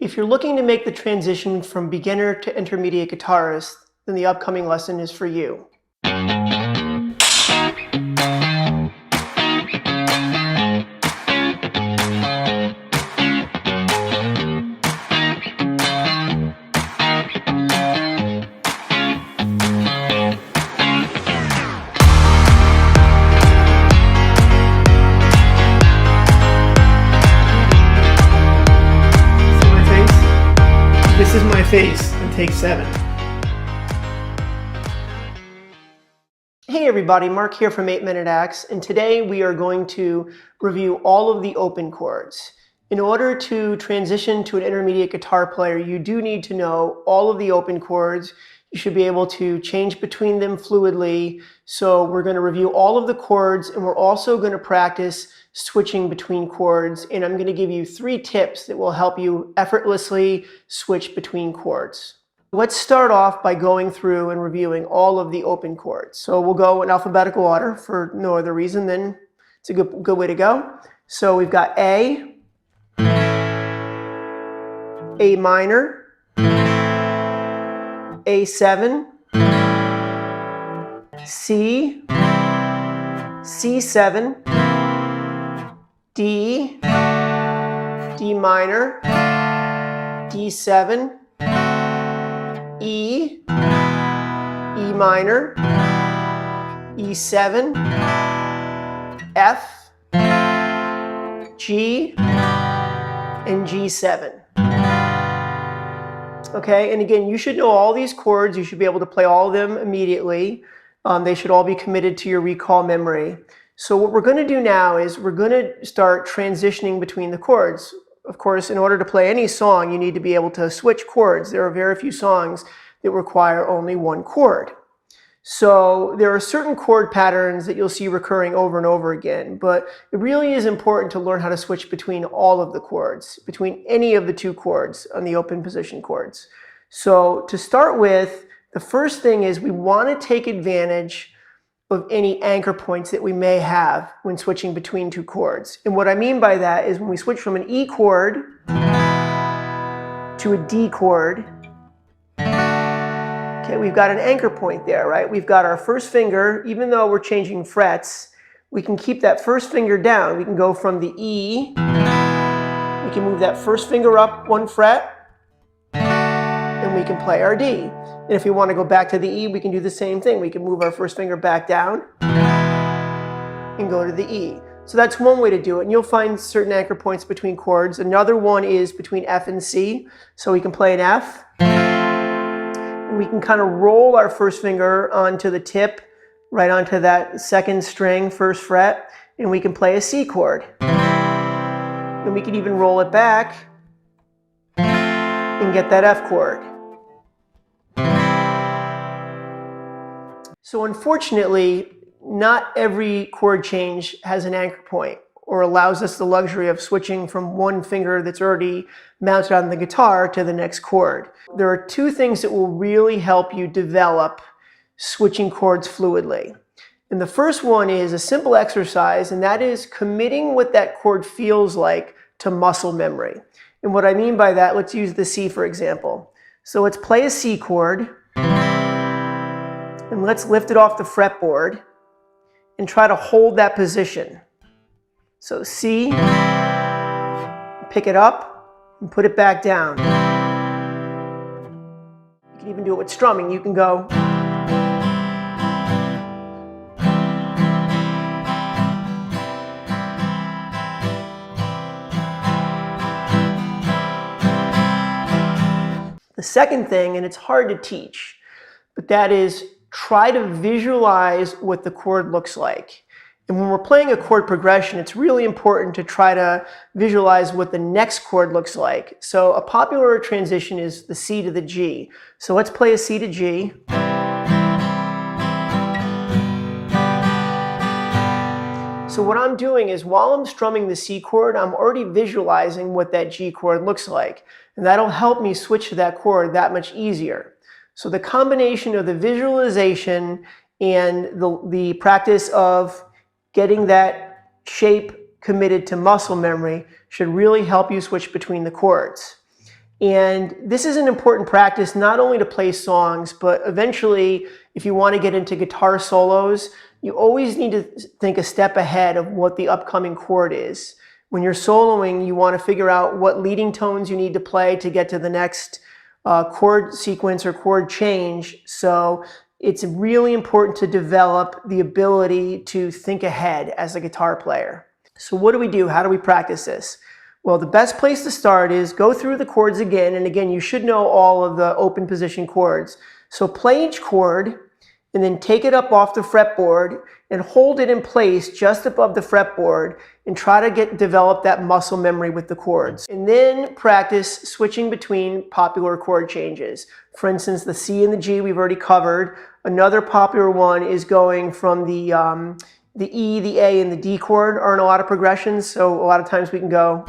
If you're looking to make the transition from beginner to intermediate guitarist, then the upcoming lesson is for you. This is my face in take 7. Hey everybody, Mark here from 8 Minute Acts, and today we are going to review all of the open chords. In order to transition to an intermediate guitar player, you do need to know all of the open chords. You should be able to change between them fluidly. So we're going to review all of the chords, and we're also going to practice switching between chords. And I'm going to give you 3 tips that will help you effortlessly switch between chords. Let's start off by going through and reviewing all of the open chords. So we'll go in alphabetical order for no other reason than it's a good way to go. So we've got A minor, A7, C, C7, D, D minor, D7, E, E minor, E7, F, G, and G7. Okay, and again, you should know all these chords. You should be able to play all of them immediately. They should all be committed to your recall memory. So what we're going to do now is we're going to start transitioning between the chords. Of course, in order to play any song, you need to be able to switch chords. There are very few songs that require only one chord. So there are certain chord patterns that you'll see recurring over and over again, but it really is important to learn how to switch between all of the chords, between any of the 2 chords on the open position chords. So to start with, the first thing is we want to take advantage of any anchor points that we may have when switching between 2 chords. And what I mean by that is when we switch from an E chord to a D chord, okay, we've got an anchor point there, right? We've got our first finger. Even though we're changing frets, we can keep that first finger down. We can go from the E, we can move that first finger up 1 fret, and we can play our D. And if we want to go back to the E, we can do the same thing. We can move our first finger back down and go to the E. So that's one way to do it. And you'll find certain anchor points between chords. Another one is between F and C. So we can play an F. And we can kind of roll our first finger onto the tip, right onto that 2nd string, 1st fret. And we can play a C chord. And we can even roll it back and get that F chord. So unfortunately, not every chord change has an anchor point or allows us the luxury of switching from one finger that's already mounted on the guitar to the next chord. There are 2 things that will really help you develop switching chords fluidly. And the first one is a simple exercise, and that is committing what that chord feels like to muscle memory. And what I mean by that, let's use the C for example. So let's play a C chord. And let's lift it off the fretboard and try to hold that position. So C, pick it up and put it back down. You can even do it with strumming. You can go. The second thing, and it's hard to teach, but that is try to visualize what the chord looks like. And when we're playing a chord progression, it's really important to try to visualize what the next chord looks like. So a popular transition is the C to the G. So let's play a C to G. So what I'm doing is while I'm strumming the C chord, I'm already visualizing what that G chord looks like. And that'll help me switch to that chord that much easier. So the combination of the visualization and the practice of getting that shape committed to muscle memory should really help you switch between the chords. And this is an important practice not only to play songs, but eventually, if you want to get into guitar solos, you always need to think a step ahead of what the upcoming chord is. When you're soloing, you want to figure out what leading tones you need to play to get to the next chord sequence or chord change. So it's really important to develop the ability to think ahead as a guitar player. So what do we do? How do we practice this? Well, the best place to start is go through the chords again, and again, you should know all of the open position chords. So play each chord, and then take it up off the fretboard and hold it in place just above the fretboard and try to develop that muscle memory with the chords. And then practice switching between popular chord changes. For instance, the C and the G we've already covered. Another popular one is going from the E, the A, and the D chord are in a lot of progressions, so a lot of times we can go.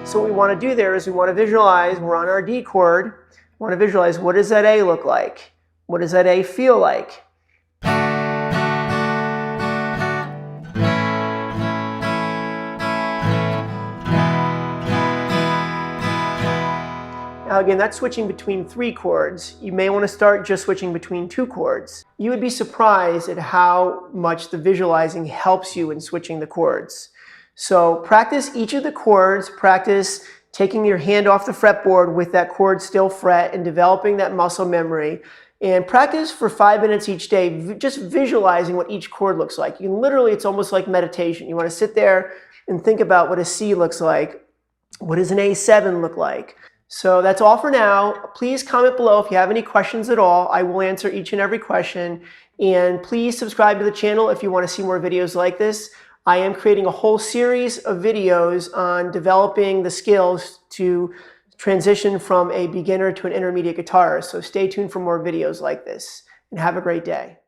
So what we want to do there is we want to visualize, we're on our D chord, we want to visualize what does that A look like? What does that A feel like? Now again, that's switching between 3 chords. You may want to start just switching between 2 chords. You would be surprised at how much the visualizing helps you in switching the chords. So practice each of the chords, practice taking your hand off the fretboard with that chord still fret and developing that muscle memory. And practice for 5 minutes each day, just visualizing what each chord looks like. You can literally, it's almost like meditation. You want to sit there and think about what a C looks like. What does an A7 look like? So that's all for now. Please comment below if you have any questions at all. I will answer each and every question. And please subscribe to the channel if you want to see more videos like this. I am creating a whole series of videos on developing the skills to transition from a beginner to an intermediate guitarist. So stay tuned for more videos like this, and have a great day.